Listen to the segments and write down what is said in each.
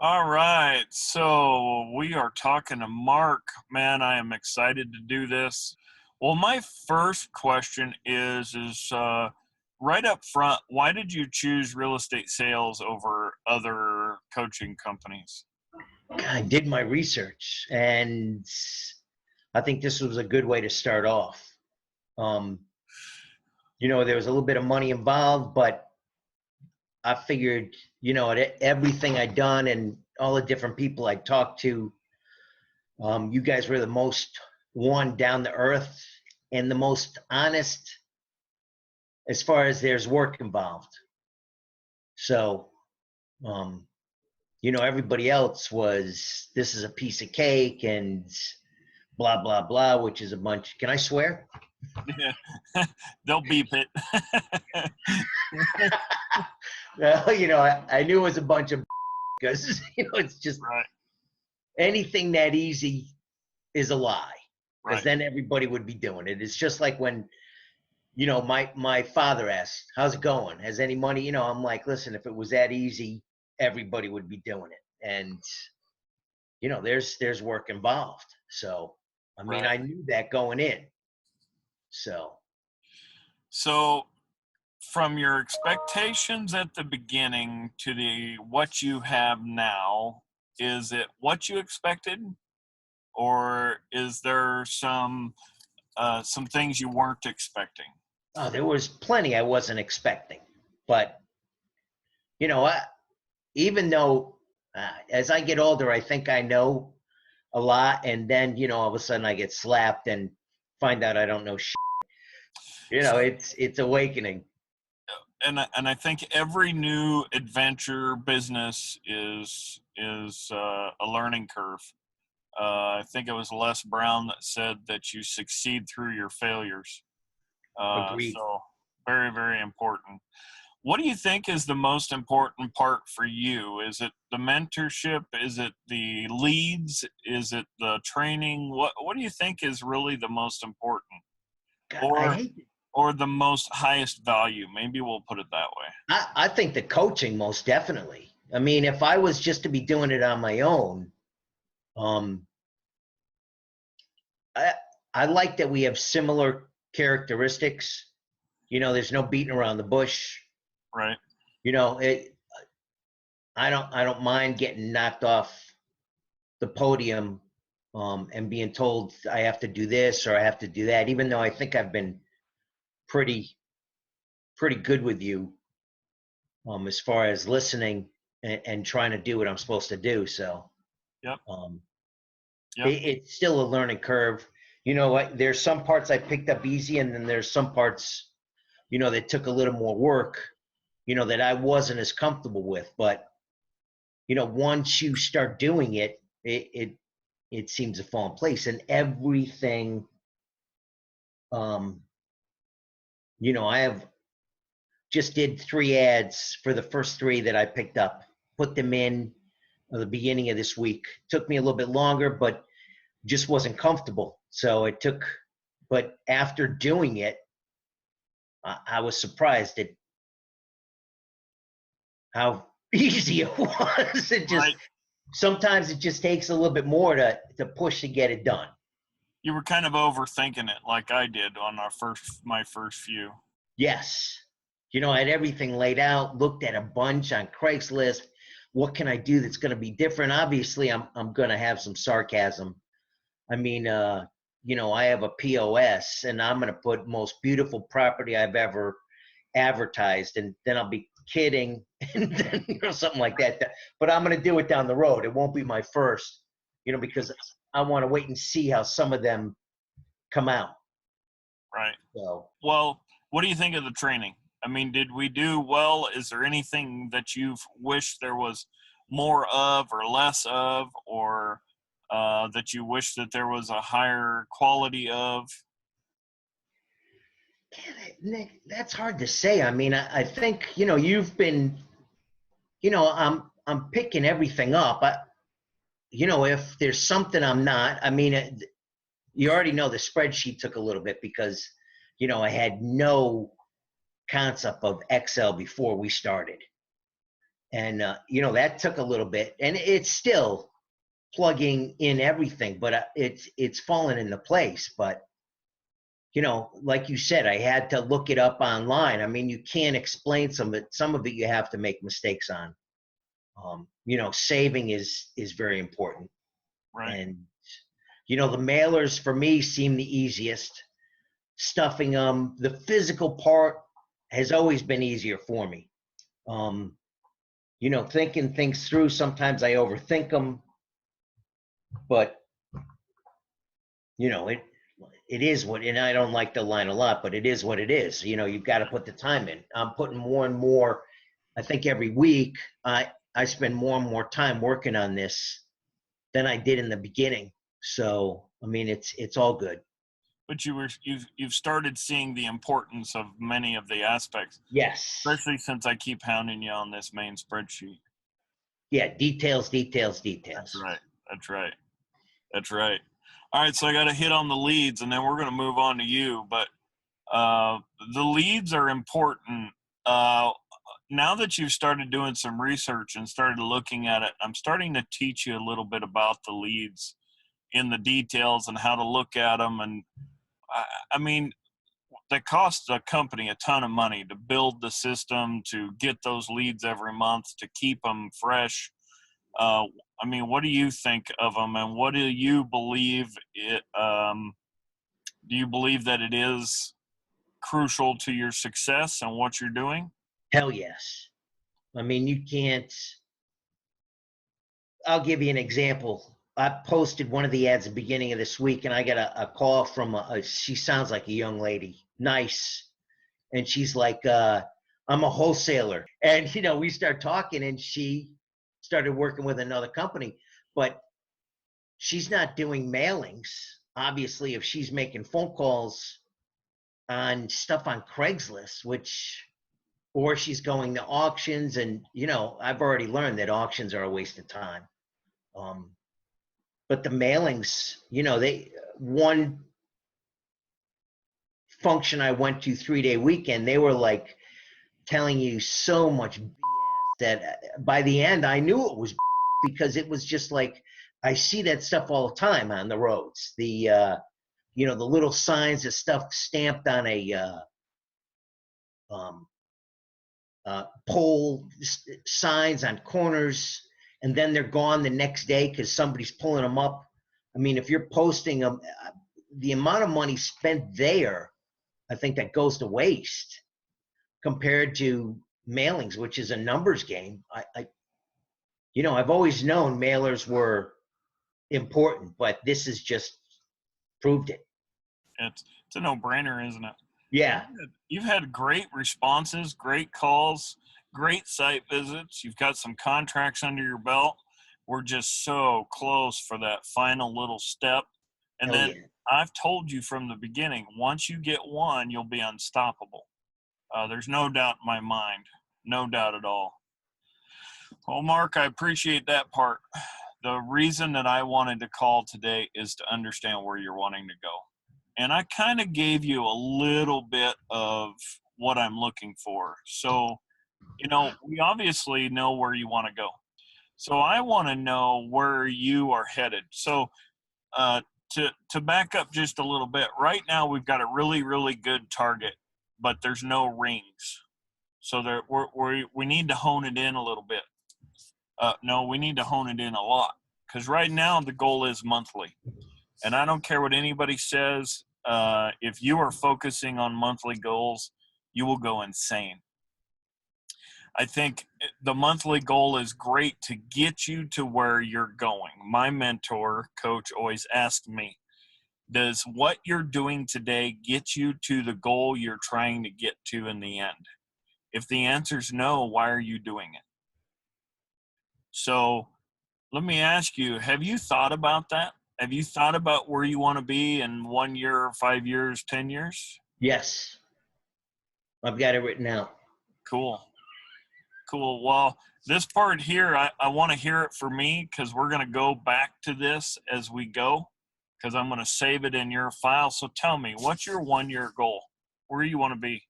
All right, so we are talking to Mark. Man, I am excited to do this. Well, my first question is right up front, why did you choose real estate sales over other coaching companies? I did my research, and I think this was a good way to start off. Um, there was a little bit of money involved, but I figured, everything I'd done and all the different people I talked to, you guys were the most down to earth and the most honest as far as there's work involved. So, everybody else was, this is a piece of cake and blah, blah, blah, which is a bunch. Can I swear? Yeah, they'll beep it. Well, I knew it was a bunch of because, it's just Right, anything that easy is a lie, because right, then everybody would be doing it. It's just like when, my father asked, how's it going? Has any money? I'm like, listen, if it was that easy, everybody would be doing it. And, there's work involved. So, I mean, right. I knew that going in. So, So, from your expectations at the beginning to the what you have now, is it what you expected, or is there some things you weren't expecting? there was plenty I wasn't expecting. But, I, even though as I get older, I think I know a lot. And then, all of a sudden I get slapped and find out I don't know shit. It's awakening. And I think every new adventure business is a learning curve. I think it was Les Brown that said that you succeed through your failures. Agreed. So very, very important. What do you think is the most important part for you? Is it the mentorship? Is it the leads? Is it the training? What do you think is really the most important, God, I or hate it. or the most highest value? Maybe we'll put it that way. I think the coaching, most definitely. I mean, if I was just to be doing it on my own, um, I, I like that we have similar characteristics. There's no beating around the bush. Right. It, I don't mind getting knocked off the podium, and being told I have to do this or I have to do that, even though I think I've been pretty pretty good with you, as far as listening and trying to do what I'm supposed to do. So, Yep. um, Yep. it's still a learning curve. What? There's some parts I picked up easy, and then there's some parts, that took a little more work, that I wasn't as comfortable with. But, once you start doing it, it seems to fall in place, and everything. Um, I have just did 3 ads for the first 3 that I picked up. Put them in at the beginning of this week. Took me a little bit longer, but just wasn't comfortable. So it took, but after doing it, I was surprised at how easy it was. It just, Right. sometimes it just takes a little bit more to push to get it done. You were kind of overthinking it, like I did on my first few. Yes. I had everything laid out, looked at a bunch on Craigslist. What can I do that's going to be different? Obviously, I'm going to have some sarcasm. I mean, I have a POS, and I'm going to put most beautiful property I've ever advertised, and then I'll be kidding, and then, something like that. But I'm going to do it down the road. It won't be my first, because I want to wait and see how some of them come out. Right. So, Well, what do you think of the training? I mean, did we do well? Is there anything that you've wished there was more of or less of, or that you wish that there was a higher quality of? Nick, that's hard to say. I mean, I think, you've been, I'm picking everything up. If there's something I'm not, I mean, you already know the spreadsheet took a little bit because, I had no concept of Excel before we started. And, that took a little bit, and it's still plugging in everything, but it's fallen into place. But, like you said, I had to look it up online. I mean, you can't explain some of it. Some of it you have to make mistakes on. Saving is very important. Right. And, the mailers for me seem the easiest. Stuffing them, the physical part has always been easier for me. Thinking things through, sometimes I overthink them, but it is what, and I don't like the line a lot, but it is what it is. You've got to put the time in. I'm putting more and more. I think every week I spend more and more time working on this than I did in the beginning. So I mean, it's all good. But you've started seeing the importance of many of the aspects. Yes. Especially since I keep hounding you on this main spreadsheet. Yeah, details. That's right. That's right. That's right. All right, so I got to hit on the leads, and then we're going to move on to you. But the leads are important. Now that you've started doing some research and started looking at it, I'm starting to teach you a little bit about the leads in the details and how to look at them. And I mean, that costs a company a ton of money to build the system, to get those leads every month, to keep them fresh. I mean, what do you think of them, and what do you believe it? Do you believe that it is crucial to your success and what you're doing? Hell yes. I mean, you can't. I'll give you an example. I posted one of the ads at the beginning of this week, and I got a call from she sounds like a young lady, nice. And she's like, I'm a wholesaler. And, we start talking, and she started working with another company, but she's not doing mailings. Obviously, if she's making phone calls on stuff on Craigslist, or she's going to auctions, and, I've already learned that auctions are a waste of time. But the mailings, one function I went to 3-day weekend, they were like telling you so much BS that by the end I knew it was because it was just like, I see that stuff all the time on the roads. The the little signs of stuff stamped on a pole, signs on corners, and then they're gone the next day because somebody's pulling them up. I mean, if you're posting them, the amount of money spent there, I think that goes to waste compared to mailings, which is a numbers game. I've always known mailers were important, but this has just proved it. It's a no-brainer, isn't it? Yeah. You've had great responses, great calls, great site visits. You've got some contracts under your belt. We're just so close for that final little step. And Hell then yeah. I've told you from the beginning, once you get one, you'll be unstoppable. There's no doubt in my mind. No doubt at all. Well, Mark, I appreciate that part. The reason that I wanted to call today is to understand where you're wanting to go. And I kind of gave you a little bit of what I'm looking for. So, we obviously know where you want to go. So I want to know where you are headed. So to back up just a little bit, right now we've got a really, really good target, but there's no rings. So we need to hone it in a little bit. No, we need to hone it in a lot, because right now the goal is monthly. And I don't care what anybody says. If you are focusing on monthly goals, you will go insane. I think the monthly goal is great to get you to where you're going. My mentor, coach, always asked me, does what you're doing today get you to the goal you're trying to get to in the end? If the answer is no, why are you doing it? So let me ask you, have you thought about that? Have you thought about where you want to be in 1 year, 5 years, 10 years? Yes. I've got it written out. Cool. Well, this part here, I want to hear it for me, because we're going to go back to this as we go, because I'm going to save it in your file. So tell me, what's your 1 year goal? Where you want to be?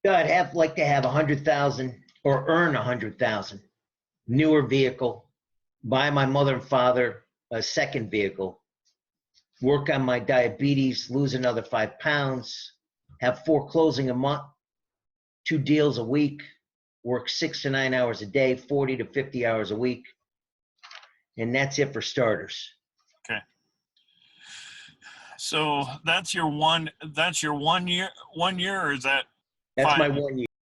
I'd like to have 100,000 or earn 100,000. Newer vehicle, buy my mother and father a second vehicle, work on my diabetes, lose another 5 pounds, have 4 closing a month, 2 deals a week, work 6 to 9 hours a day, 40 to 50 hours a week. And that's it for starters. Okay. So that's your 1 year, or is that That's 5 my 1 year.